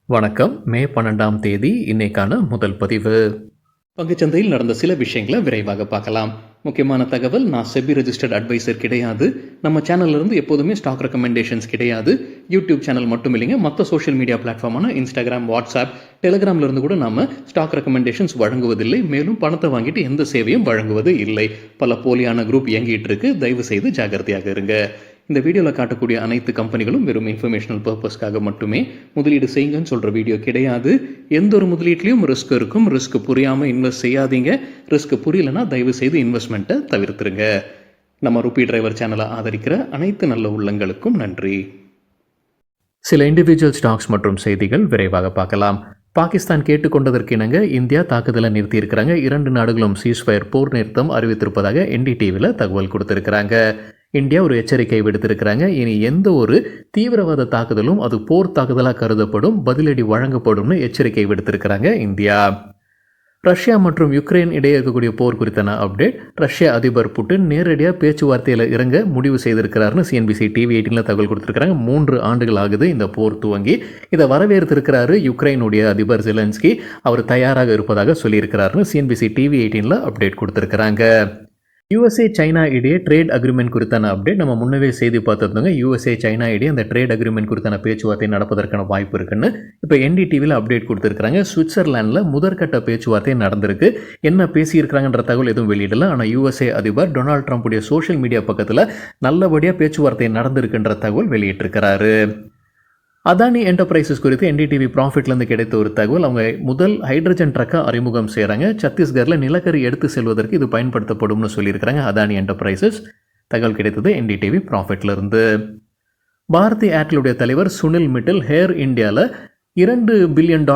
வணக்கம். மே 12ஆம் தேதி இன்னைக்கான முதல் பதிவு. பங்குச்சந்தையில் நடந்த சில விஷயங்களை விரைவாக பார்க்கலாம். முக்கியமான தகவல், நான் செபி ரெஜிஸ்டர்ட் அட்வைசர் கிடையாது. நம்ம சேனல்ல இருந்து எப்போதுமே ஸ்டாக் ரெக்கமெண்டேஷன்ஸ் கிடையாது. யூடியூப் சேனல் மட்டும் இல்லைங்க, மற்ற சோஷியல் மீடியா பிளாட்ஃபார்மான இன்ஸ்டாகிராம், வாட்ஸ்அப், டெலிகிராம்ல இருந்து கூட நாம ஸ்டாக் ரெக்கமெண்டேஷன்ஸ் வழங்குவதில்லை. மேலும் பணத்தை வாங்கிட்டு எந்த சேவையும் வழங்குவது இல்லை. பல போலியான குரூப் இயங்கிட்டு இருக்கு. தயவு செய்து ஜாகிரதையாக இருங்க. இந்த வீடியோவில் காட்டக்கூடிய அனைத்து கம்பெனிகளும் வெறும் இன்ஃபர்மேஷனல் பர்பஸ்க்காக மட்டுமே முதலீடு செய்யுங்கன்னு சொல்கிற வீடியோ கிடையாது. எந்த ஒரு முதலீட்லையும் ரிஸ்க் இருக்கும். ரிஸ்க் புரியாமல் இன்வெஸ்ட் செய்யாதீங்க. ரிஸ்க் புரியலன்னா தயவு செய்து இன்வெஸ்ட்மெண்ட்டை தவிர்த்துருங்க. நம்ம ருபி டிரைவர் சேனலை ஆதரிக்கிற அனைத்து நல்ல உள்ளங்களுக்கும் நன்றி. சில இண்டிவிஜுவல் ஸ்டாக்ஸ் மற்றும் செய்திகள் விரைவாக பார்க்கலாம். பாகிஸ்தான் கேட்டுக்கொண்டதற்கு இணங்க இந்தியா தாக்குதலை நிறுத்தியிருக்கிறாங்க. 2 நாடுகளும் சீஸ்ஃபயர் போர் நிறுத்தம் அறிவித்திருப்பதாக என்டிடிவியில் தகவல் கொடுத்திருக்கிறாங்க. இந்தியா ஒரு எச்சரிக்கை விடுத்திருக்கிறாங்க. இனி எந்த ஒரு தீவிரவாத தாக்குதலும் அது போர் தாக்குதலாக கருதப்படும், பதிலடி வழங்கப்படும்னு எச்சரிக்கை விடுத்திருக்கிறாங்க இந்தியா. ரஷ்யா மற்றும் யுக்ரைன் இடையே இருக்கக்கூடிய போர் குறித்தான அப்டேட். ரஷ்ய அதிபர் புட்டின் நேரடியாக பேச்சுவார்த்தையில் இறங்க முடிவு செய்திருக்கிறாருன்னு சிஎன்பிசி டிவி 18 தகவல் கொடுத்துருக்காங்க. 3 ஆண்டுகள் ஆகுது இந்த போர் துவங்கி. இதை வரவேற்றிருக்கிறாரு யுக்ரைனுடைய அதிபர் ஜெலன்ஸ்கி. அவர் தயாராக இருப்பதாக சொல்லியிருக்கிறாருன்னு சிஎன்பிசி டிவி 18 அப்டேட் கொடுத்துருக்குறாங்க. யூஎஸ்ஏ சைனா இடையே ட்ரேட் அக்ரிமெண்ட் குறித்தான அப்டேட் நம்ம முன்னவே செய்தி பார்த்துருந்தோங்க. யூஎஸ்ஏ சைனா இடையே அந்த ட்ரேட் அக்ரிமெண்ட் குறித்தான பேச்சுவார்த்தை நடப்பதற்கான வாய்ப்பு இருக்குன்னு இப்போ என்டிடிவியில் அப்டேட் கொடுத்துருக்காங்க. சுவிட்சர்லாண்டில் முதற்கட்ட பேச்சுவார்த்தை நடந்திருக்கு. என்ன பேசியிருக்கிறாங்கன்ற தகவல் எதுவும் வெளியிடல. ஆனால் யூஎஸ்ஏ அதிபர் டொனால்ட் ட்ரம்ப்புடைய சோஷியல் மீடியா பக்கத்தில் நல்லபடியாக பேச்சுவார்த்தை நடந்திருக்குன்ற தகவல் வெளியிட்டிருக்கிறாரு. அதானி என்டர்பிரைசஸ் குறித்து என்டிடிவி ப்ராஃபிட்லேருந்து கிடைத்த ஒரு தகவல். அவங்க முதல் ஹைட்ரஜன் ட்ரக்கை அறிமுகம் செய்கிறாங்க. சத்தீஸ்கரில் நிலக்கரி எடுத்து செல்வதற்கு இது பயன்படுத்தப்படும்னு சொல்லியிருக்கிறாங்க அதானி என்டர்பிரைசஸ். தகவல் கிடைத்தது என்டிடிவி ப்ராஃபிட்லேருந்து. பாரதி ஏர்டெலுடைய தலைவர் சுனில் மிட்டல் ஹேர் இந்தியாவில் $2 பில்லியன்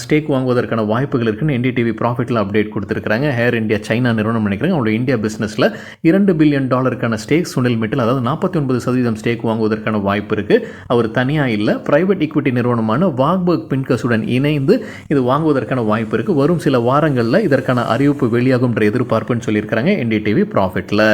ஸ்டேக் வாங்குவதற்கான வாய்ப்புகள் இருக்குன்னு என்டிடிவி ப்ராஃபிட்டில் அப்டேட் கொடுத்துருக்காங்க. ஹேர் இந்தியா சைனா நிறுவனம் நினைக்கிறாங்க. அவங்களோட இந்தியா பிஸ்னஸில் $2 பில்லியன் ஸ்டேக் சுனில் மிட்டல், அதாவது 49% ஸ்டேக் வாங்குவதற்கான வாய்ப்பு இருக்குது. அவர் தனியாக இல்லை, பிரைவேட் ஈக்விட்டி நிறுவனமான வாக்பர்க் பின்கஸுடன் இணைந்து இது வாங்குவதற்கான வாய்ப்பு இருக்குது. வரும் சில வாரங்களில் இதற்கான அறிவிப்பு வெளியாகும்ன்ற எதிர்பார்ப்புன்னு சொல்லியிருக்கிறாங்க என்டிடிவி ப்ராஃபிட்டில்.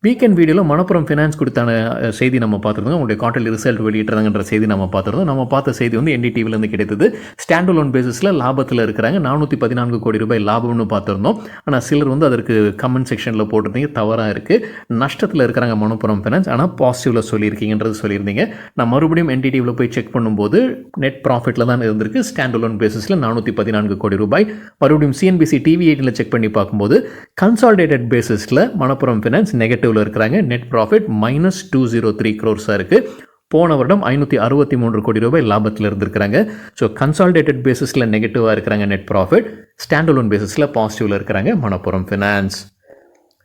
வீக்கெண்ட் வீடியோவில் மணப்புரம் ஃபினான்ஸ் குறித்தான செய்தி நம்ம பார்த்துருந்தோம். அவங்களுடைய குவார்ட்டர்லி ரிசல்ட் வெளியிட்டாங்கன்ற செய்தி நம்ம பார்த்துருந்தோம். நம்ம பார்த்த செய்தி வந்து என்டிடிவிலேருந்து கிடைத்தது. ஸ்டாண்டலோன் பேசிஸில் லாபத்தில் இருக்கிறாங்க. 414 கோடி ரூபாய் லாபம்னு பார்த்துருந்தோம். ஆனால் சிலர் வந்து அதற்கு கமெண்ட் செக்ஷனில் போட்டிருந்தீங்க, தவறாக இருக்குது, நஷ்டத்தில் இருக்கிறாங்க மணப்புரம் ஃபினான்ஸ், ஆனால் பாசிட்டிவில் சொல்லியிருக்கீங்கன்றது சொல்லியிருந்தீங்க. நான் மறுபடியும் என்டிடிவியில் போய் செக் பண்ணும்போது நெட் ப்ராஃபிட்டில் தான் இருந்திருக்கு. ஸ்டாண்டலோன் பேசிஸில் 414 கோடி ரூபாய். மறுபடியும் சிஎன்பிசி டிவி 18 செக் பண்ணி பார்க்கும்போது கன்சாலிடேட்டட் பேசிஸில் மணப்புரம் ஃபினான்ஸ் நெகட்டிவ் இருக்கிறாங்க. நெட் ப்ராஃபிட் -203 crores இருக்கு. போன வருடம் 563 கோடி ரூபாய் லாபத்தில் இருந்திருக்கிறாங்க. ஸோ கன்சாலிடேட்டட் பேசிஸில் நெகட்டிவாக இருக்கிறாங்க நெட் ப்ராஃபிட், ஸ்டாண்டலோன் பேசிஸில் பாசிட்டிவில் இருக்கிறாங்க மணப்புரம் ஃபினான்ஸ்.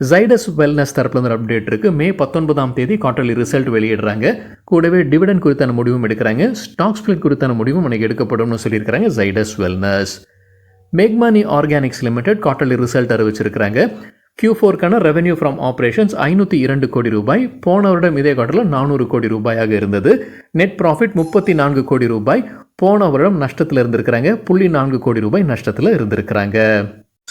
ஜைடஸ் வெல்னஸ் தரப்புல இருந்து அப்டேட் இருக்குது. மே 19ஆம் தேதி குவார்ட்டர்லி ரிசல்ட் வெளியிடுறாங்க. கூடவே டிவிடெண்ட் குறித்தான முடிவும் எடுக்கிறாங்க. ஸ்டாக் ஸ்பிளிட் குறித்தான முடிவும் எனக்கு எடுக்கப்படும் சொல்லியிருக்கிறாங்க ஜைடஸ் வெல்னஸ். மேக்மானி ஆர்கானிக்ஸ் லிமிடெட் குவார்ட்டர்லி ரிசல்ட் அறிவிச்சிருக்கிறாங்க. Q4க்கான ரெவென்யூ ஃப்ரம் ஆப்ரேஷன்ஸ் 502 கோடி ரூபாய். போன வருடம் இதே குவார்ட்டரில் 400 கோடி ரூபாயாக இருந்தது. நெட் ப்ராஃபிட் 34 கோடி ரூபாய். போன வருடம் நஷ்டத்தில் இருந்திருக்கிறாங்க. 0.4 கோடி ரூபாய் நஷ்டத்தில் இருந்திருக்கிறாங்க.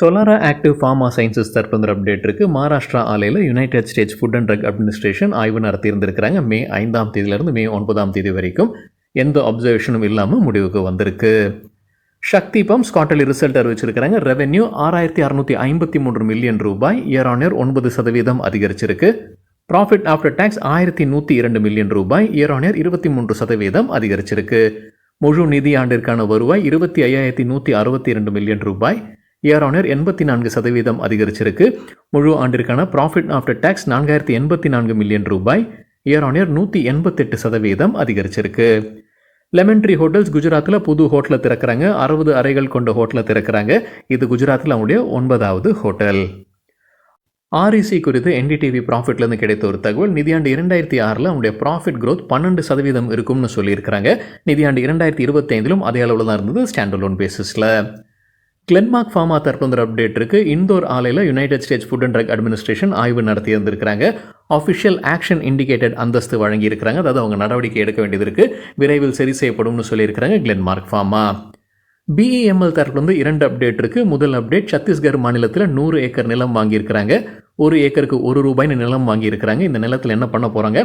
சொலாரா ஆக்டிவ் ஃபார்மா சயின்சஸ் தரப்பு அப்டேட் இருக்குது. மகாராஷ்டிரா ஆலையில் United States Food and Drug Administration ஆய்வு நடத்தியிருந்திருக்கிறாங்க. மே 5ஆம் தேதியிலிருந்து மே 9ஆம் தேதி வரைக்கும் எந்த அப்சர்வேஷனும் இல்லாமல் முடிவுக்கு வந்திருக்கு. சக்தி பம்ப்ஸ் குவார்ட்டர்லி ரிசல்ட் அறிவிச்சிருக்கிறாங்க. ரெவென்யூ 6653 மில்லியன் ரூபாய், இயர் ஆன் இயர் 9% அதிகரிச்சிருக்கு. ப்ராஃபிட் ஆஃப்டர் டேக்ஸ் 1102 மில்லியன் ரூபாய், இயர் ஆன் இயர் 23% அதிகரிச்சிருக்கு. முழு நிதி ஆண்டிற்கான வருவாய் 25,162 மில்லியன் ரூபாய், இயர் ஆன் இயர் 84% அதிகரிச்சிருக்கு. முழு ஆண்டிற்கான ப்ராஃபிட் ஆஃப்டர் டேக்ஸ் 4084 மில்லியன் ரூபாய், இயர் ஆன் இயர் 188% அதிகரிச்சிருக்கு. லெமன் ட்ரீ ஹோட்டல்ஸ் குஜராத்தில் புது ஹோட்டலை திறக்கிறாங்க. 60 அறைகள் கொண்ட ஹோட்டலை திறக்கிறாங்க. இது குஜராத்தில் அவங்களுடைய 9வது ஹோட்டல். REC குறித்து என்டிடிவி ப்ராஃபிட்லேருந்து கிடைத்த ஒரு தகவல். நிதியாண்டு 2006 அவங்களுடைய ப்ராஃபிட் க்ரோத் 12% இருக்கும்னு சொல்லியிருக்கிறாங்க. நிதியாண்டு 2025 அதே அளவில் தான் இருந்தது ஸ்டாண்டலோன் பேசிஸில். கிளென்மார்க் ஃபார்மா தரப்பு அப்டேட் இருக்குது. இந்தோர் ஆலையில் United States Food and Drug Administration ஆய்வு நடத்தி இருந்திருக்கிறாங்க. ஆஃபிஷியல் ஆக்ஷன் இண்டிகேட்டட் அந்தஸ்து வழங்கியிருக்கிறாங்க. அதாவது அவங்க நடவடிக்கை எடுக்க வேண்டியது இருக்குது, விரைவில் சரி செய்யப்படும்னு சொல்லியிருக்கிறாங்க கிளென்மார்க் ஃபார்மா. BEML தரப்புலேருந்து 2 அப்டேட் இருக்குது. முதல் அப்டேட், சத்தீஸ்கர் மாநிலத்தில் 100 ஏக்கர் நிலம் வாங்கியிருக்கிறாங்க. ஒரு ஏக்கருக்கு ₹1 நிலம் வாங்கியிருக்கிறாங்க. இந்த நிலத்தில் என்ன பண்ண போகிறாங்க,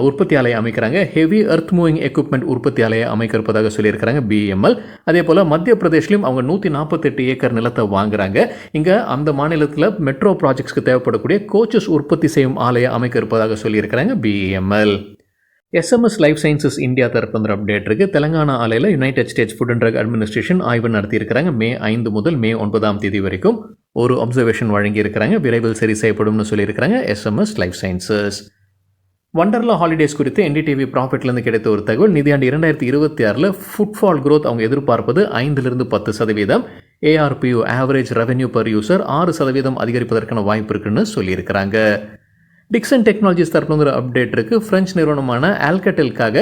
உற்பத்தி ஆலையை அமைக்கிறாங்க. ஹெவி எர்த் மூவிங் எக்யூப்மெண்ட் உற்பத்தி ஆலையை அமைக்க இருப்பதாக சொல்லியிருக்கிறாங்க BML. அதே போல் மத்திய பிரதேஷ்லையும் அவங்க 148 ஏக்கர் நிலத்தை வாங்குறாங்க. இங்கே அந்த மாநிலத்தில் மெட்ரோ ப்ராஜெக்ட்ஸ்க்கு தேவைப்படக்கூடிய கோச்சஸ் உற்பத்தி செய்யும் ஆலையை அமைக்க இருப்பதாக சொல்லியிருக்கிறாங்க BML. SMS life sciences India தரப்பு அப்டேட் இருக்குது. தெலங்கானா ஆலையில் United States Food and Drug Administration ஆய்வு நடத்தியிருக்கிறாங்க. மே 5 முதல் மே 9 வரைக்கும் ஒரு அப்சர்வேஷன் வழங்கியிருக்கிறாங்க. விரைவில் சரி செய்யப்படும்னு சொல்லியிருக்கிறாங்க SMS லைஃப் சயின்சஸ். வண்டர்லா ஹாலிடேஸ் குறித்து NDTV ப்ராஃபிட்லேருந்து கிடைத்த ஒரு தகவல், நிதியாண்டு 2026 ஃபுட்ஃபால் growth அவங்க எதிர்பார்ப்பது 5-10%. ARPU average revenue per user 6% அதிகரிப்பதற்கான வாய்ப்பு இருக்குன்னு சொல்லியிருக்கிறாங்க. டிக்சன் டெக்னாலஜிஸ் தரப்புல ஒரு அப்டேட் இருக்குது. ஃப்ரெஞ்ச் நிறுவனமான ஆல்கட்டெல்காக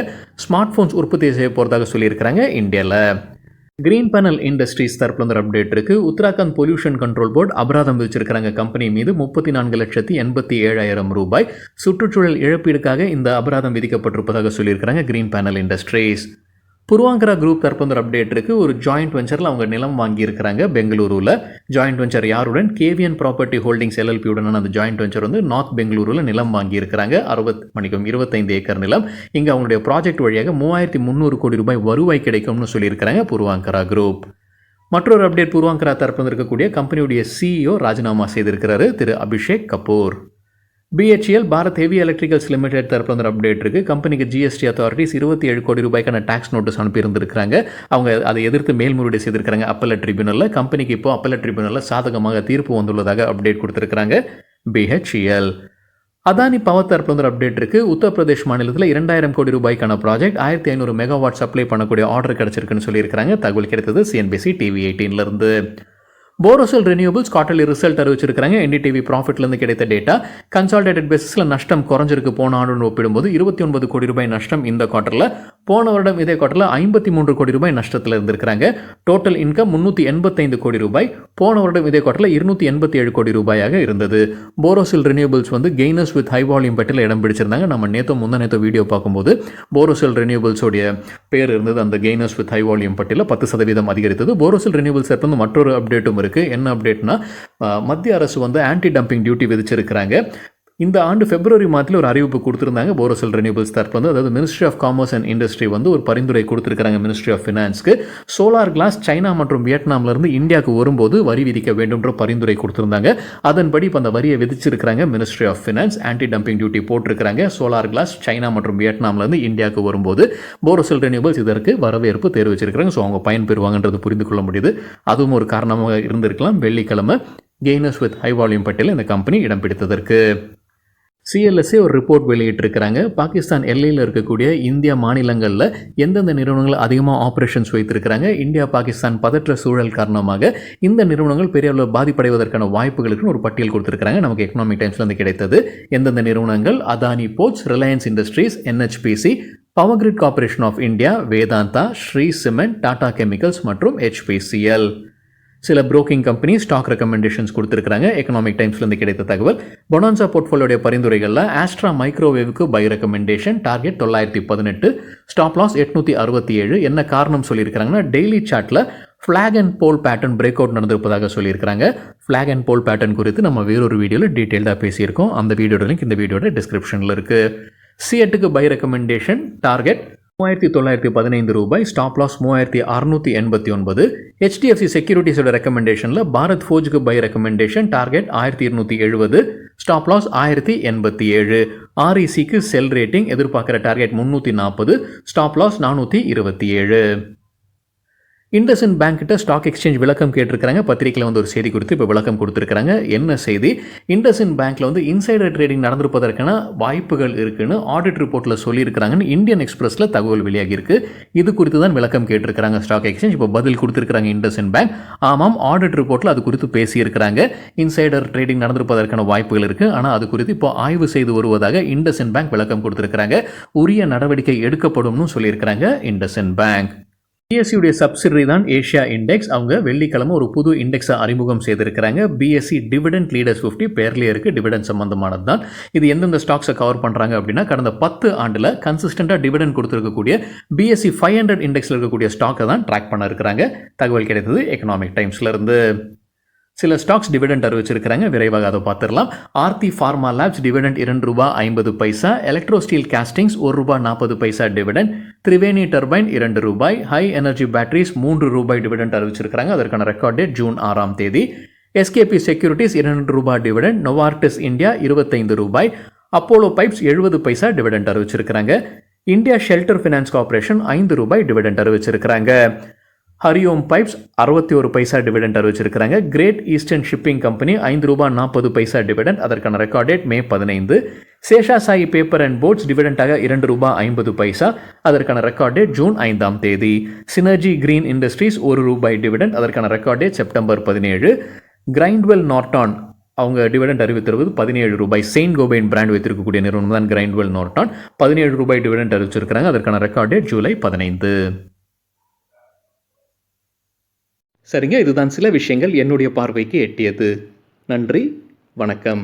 ஸ்மார்ட் ஃபோன்ஸ் உற்பத்தி செய்ய போகிறதாக சொல்லியிருக்கிறாங்க இந்தியாவில். கிரீன் பேனல் இண்டஸ்ட்ரீஸ் தரப்புல ஒரு அப்டேட் இருக்குது. உத்தராகண்ட் பொல்யூஷன் கண்ட்ரோல் போர்டு அபராதம் விதிச்சிருக்கிறாங்க கம்பெனி மீது ₹34,87,000. சுற்றுச்சூழல் இழப்பீடுக்காக இந்த அபராதம் விதிக்கப்பட்டிருப்பதாக சொல்லியிருக்கிறாங்க கிரீன் பேனல் இண்டஸ்ட்ரீஸ். புருவாங்கரா குரூப் தரப்பு ஒரு அப்டேட் இருக்குது. ஒரு ஜாயிண்ட் வெஞ்சரில் அவங்க நிலம் வாங்கியிருக்கிறாங்க பெங்களூருவில். ஜாயிண்ட் வெஞ்சர் யாருடன், KVN ப்ராப்பர்ட்டி ஹோல்டிங்ஸ் LLP உடனான அந்த ஜாயிண்ட் வெஞ்சர் வந்து நார்த் பெங்களூரில் நிலம் வாங்கியிருக்கிறாங்க. 25 ஏக்கர் நிலம். இங்கே அவங்களுடைய ப்ராஜெக்ட் வழியாக ₹3,300 கோடி வருவாய் கிடைக்கும்னு சொல்லியிருக்கிறாங்க புருவாங்கரா குரூப். மற்றொரு அப்டேட், புருவாங்கரா தரப்பு இருக்கக்கூடிய கம்பெனியுடைய CEO ராஜினாமா செய்திருக்கிறாரு, திரு Abhishek Kapoor. BHEL Bharat Heavy Electricals Limited தரப்பு அப்டேட் இருக்குது. கம்பெனிக்கு GST அத்தாரிட்டிஸ் ₹27 கோடி டாக்ஸ் நோட்டீஸ் அனுப்பியிருந்திருக்கிறாங்க. அவங்க அதை எதிர்த்து மேல்முறையீடு செய்திருக்கிறாங்க அப்பல்லட் ட்ரிபியூனலில். கம்பெனிக்கு இப்போ அப்பல்லட் ட்ரிபியூனலில் சாதகமாக தீர்ப்பு வந்துள்ளதாக அப்டேட் கொடுத்திருக்கிறாங்க BHEL. அதானி பவர் தரப்பு அப்டேட் இருக்குது. உத்தரப்பிரதேஷ் மாநிலத்தில் ₹2,000 கோடி ப்ராஜெக்ட் 1,500 மெகாவாட் சப்ளை பண்ணக்கூடிய ஆர்டர் கிடைச்சிருக்குன்னு சொல்லியிருக்கிறாங்க. தகவல் கிடைத்தது CNBC TV18 Borosil ரெனியூபிள்ஸ் quarterly result அறிவிச்சிருக்காங்க. NDTV ப்ராஃபிட்லேருந்து கிடைத்த டேட்டா, கன்சாலிடேட்டட் பேசிஸில் நஷ்டம் குறைஞ்சிருக்கு போன ஆண்டுன்னு ஒப்பிடும்போது. ₹29 கோடி நஷ்டம் இந்த குவார்ட்டரில். போன வருடம் இதே குவார்ட்டரில் ₹53 கோடி நஷ்டத்தில் இருந்திருக்கிறாங்க. டோட்டல் இன்கம் ₹385 கோடி. போன வருடம் இதே குவார்ட்டரில் ₹287 கோடி இருந்தது. போரோசில் ரெனியூபிள்ஸ் வந்து கெய்னர்ஸ் வித் ஹை வால்யூம் பட்டியலில் இடம் பிடிச்சிருந்தாங்க. நம்ம முந்தா வீடியோ பார்க்கும்போது போரோசில் ரெனியூபிள்ஸோடைய பேர் இருந்தது அந்த கெய்னர்ஸ் வித் ஹை வால்யூம் பட்டியலில் 10% அதிகரித்தது. போரோசில் ரெனியூபிள்ஸ் இருந்து மற்றொரு அப்டேட்டும் இருக்குது. என்ன அப்டேட்னா, மத்திய அரசு வந்து ஆன்டி டம்பிங் டியூட்டி விதிச்சிருக்கிறாங்க. இந்த ஆண்டு பிப்ரவரி மாதத்தில் ஒரு அறிவிப்பு கொடுத்திருந்தாங்க போரோசில் ரெனியூபிள்ஸ் தரப்பு வந்து. அதாவது Ministry of Commerce and Industry வந்து ஒரு பரிந்துரை கொடுத்திருக்கிறாங்க மினிஸ்ட்ரி ஆஃப் ஃபினான்ஸ்க்கு. சோலார் கிளாஸ் சைனா மற்றும் வியட்நாம்லேருந்து இந்தியாவுக்கு வரும்போது வரி விதிக்க வேண்டும்ன்ற பரிந்துரை கொடுத்திருந்தாங்க. அதன்படி இப்போ அந்த வரியை விதிச்சிருக்கிறாங்க Ministry of Finance. Anti dumping duty போட்டிருக்கிறாங்க. சோலார் கிளாஸ் சைனா மற்றும் வியட்நாம்லேருந்து இந்தியாவுக்கு வரும்போது போரோசில் ரெனியூபிள்ஸ் இதற்கு வரவேற்பு தெரிவிச்சிருக்கிறாங்க. ஸோ அவங்க பயன்பெறுவாங்கன்றது புரிந்து கொள்ள முடியுது. அதுவும் ஒரு காரணமாக இருந்திருக்கலாம். வெள்ளிக்கிழமை கெய்னர்ஸ் வித் ஹை வால்யூம் பட்டியலில் இந்த கம்பெனி இடம் பிடித்ததற்கு. CLSA ஒரு ரிப்போர்ட் வெளியிட்டிருக்கிறாங்க. பாகிஸ்தான் எல்லையில் இருக்கக்கூடிய இந்திய மாநிலங்களில் எந்தெந்த நிறுவனங்கள் அதிகமாக ஆப்ரேஷன்ஸ் வைத்திருக்கிறாங்க, இந்தியா பாகிஸ்தான் பதற்ற சூழல் காரணமாக இந்த நிறுவனங்கள் பெரிய அளவில் பாதிப்படைவதற்கான வாய்ப்புகளுக்குன்னு ஒரு பட்டியல் கொடுத்துருக்காங்க. நமக்கு எக்கனாமிக் டைம்ஸ்லேருந்து கிடைத்தது. எந்தெந்த நிறுவனங்கள், Adani Ports, Reliance Industries, NHPC, Power Grid Corporation of India, Vedanta, Shree Cement, Tata Chemicals மற்றும் HPCL. சில புரோக்கிங் கம்பெனி ஸ்டாக் ரெக்கமெண்டேஷன்ஸ் கொடுத்துருக்காங்க. எக்கனாமிக் டைம்ஸ்லேருந்து கிடைத்த தகவல், பொனான்சா போர்ட்ஃபோலியோடைய பரிந்துரைகளில் ஆஸ்ட்ரா மைக்ரோவேவுக்கு buy recommendation, target 918, stop loss 867. என்ன காரணம் சொல்லியிருக்காங்கன்னா, டெய்லி சார்ட்டில் flag and pole pattern break out நடந்திருப்பதாக சொல்லியிருக்காங்க. ஃப்ளாக் அண்ட் போல் பேட்டர்ன் குறித்து நம்ம வேறொரு வீடியோவில் டீட்டெயில்டாக பேசியிருக்கோம். அந்த வீடியோட லிங்க் இந்த வீடியோட டிஸ்கிரிப்ஷனில் இருக்குது. C8க்கு buy recommendation, target ₹3,915, stop loss 3,689. HDFC செக்யூரிட்டிஸோட ரெக்கமெண்டேஷனில் பாரத் ஃபோஜுக்கு buy recommendation, target 1,270, stop loss 1,087. RECக்கு செல் ரேட்டிங், எதிர்பார்க்குற target 340, stop loss 427. IndusInd bank கிட்ட ஸ்டாக் எக்ஸ்சேஞ்ச் விளக்கம் கேட்டிருக்காங்க. பத்திரிகையில் வந்து ஒரு செய்தி குறித்து இப்போ விளக்கம் கொடுத்துருக்காங்க. என்ன செய்தி, இண்டஸ்இண்ட் பேங்க்கில் வந்து இன்சைடர் ட்ரேடிங் நடந்திருப்பதற்கான வாய்ப்புகள் இருக்குன்னு ஆடிட் ரிப்போர்ட்டில் சொல்லியிருக்கிறாங்கன்னு இந்தியன் எக்ஸ்பிரஸில் தகவல் வெளியாகிருக்கு. இது குறித்து தான் விளக்கம் கேட்டிருக்கிறாங்க ஸ்டாக் எக்ஸ்சேஞ்ச். இப்போ பதில் கொடுத்துருக்காங்க இண்டஸ்இண்ட் பேங்க். ஆமாம், ஆடிட் ரிப்போர்ட்டில் அது குறித்து பேசியிருக்கிறாங்க. இன்சைடர் ட்ரேடிங் நடந்திருப்பதற்கான வாய்ப்புகள் இருக்குது. ஆனால் அது குறித்து இப்போ ஆய்வு செய்து வருவதாக இண்டஸ்இண்ட் பேங்க் விளக்கம் கொடுத்துருக்காங்க. உரிய நடவடிக்கை எடுக்கப்படும்னு சொல்லியிருக்கிறாங்க இண்டஸ்இண்ட் பேங்க். பிஎஸ்சியுடைய சப்சிடரி தான் ஏஷியா இண்டெக்ஸ். அவங்க வெள்ளிக்கிழமை ஒரு புது இண்டெக்ஸை அறிமுகம் செய்திருக்கிறாங்க. BSE டிவிடெண்ட் லீடர்ஸ் 50 பேர்லேயே இருக்குது. டிவிடெண்ட் சம்பந்தமானது தான். இது எந்தெந்த ஸ்டாக்ஸை கவர் பண்ணுறாங்க அப்படின்னா, கடந்த 10 ஆண்டில் கன்சிஸ்டண்டாக டிவிடெண்ட் கொடுத்துருக்கக்கூடிய BSE 500 இண்டெக்ஸில் இருக்கக்கூடிய ஸ்டாக்கை தான் ட்ராக் பண்ண இருக்கிறாங்க. தகவல் கிடைத்தது எக்கனாமிக் டைம்ஸ்லேருந்து. சில ஸ்டாக்ஸ் டிவிடெண்ட் அறிவிச்சிருக்கிறாங்க, விரைவாக அதை பார்த்துடலாம். Aarti pharma labs dividend ₹2.50, Electro Steel Castings ₹1.40 dividend, Triveni turbine ₹2, high energy batteries ₹3 dividend அறிவிச்சிருக்கிறாங்க. அதற்கான ரெக்கார்ட் டேட் ஜூன் 6ஆம் தேதி. SKP securities ₹2 dividend, Novartis India ₹25, Apollo pipes 70 dividend அறிவிச்சிருக்கிறாங்க. India Shelter Finance Corporation ₹5 dividend அறிவிச்சிருக்கிறாங்க. ஹரியோம் பைப்ஸ் 61 டிவிடெண்ட் அறிவிச்சிருக்கிறாங்க. Great Eastern Shipping Company ₹5.40 dividend, அதற்கான record date May 15. Seshasayee paper and boards டிவிடெண்டாக ₹2.50, அதற்கான ரெக்கார்ட் டேட் ஜூன் 5ஆம் தேதி. சினர்ஜி கிரீன் இண்டஸ்ட்ரீஸ் ₹1 டிவிடெண்ட், அதற்கான record date September 17. கிரைண்ட்வெல் நார்டான் அவங்க டிவிடெண்ட் அறிவித்திருப்பது ₹17. செயின்ட் கோபைன் பிராண்ட் வைத்திருக்கக்கூடிய நிறுவனம் தான் கிரைண்ட்வெல் நார்டான். ₹17 டிவிடெண்ட் அறிவிச்சிருக்கிறாங்க. அதற்கான ரெக்கார்ட் டேட் ஜூலை 15. சரிங்க, இதுதான் சில விஷயங்கள் என்னுடைய பார்வைக்கு எட்டியது. நன்றி, வணக்கம்.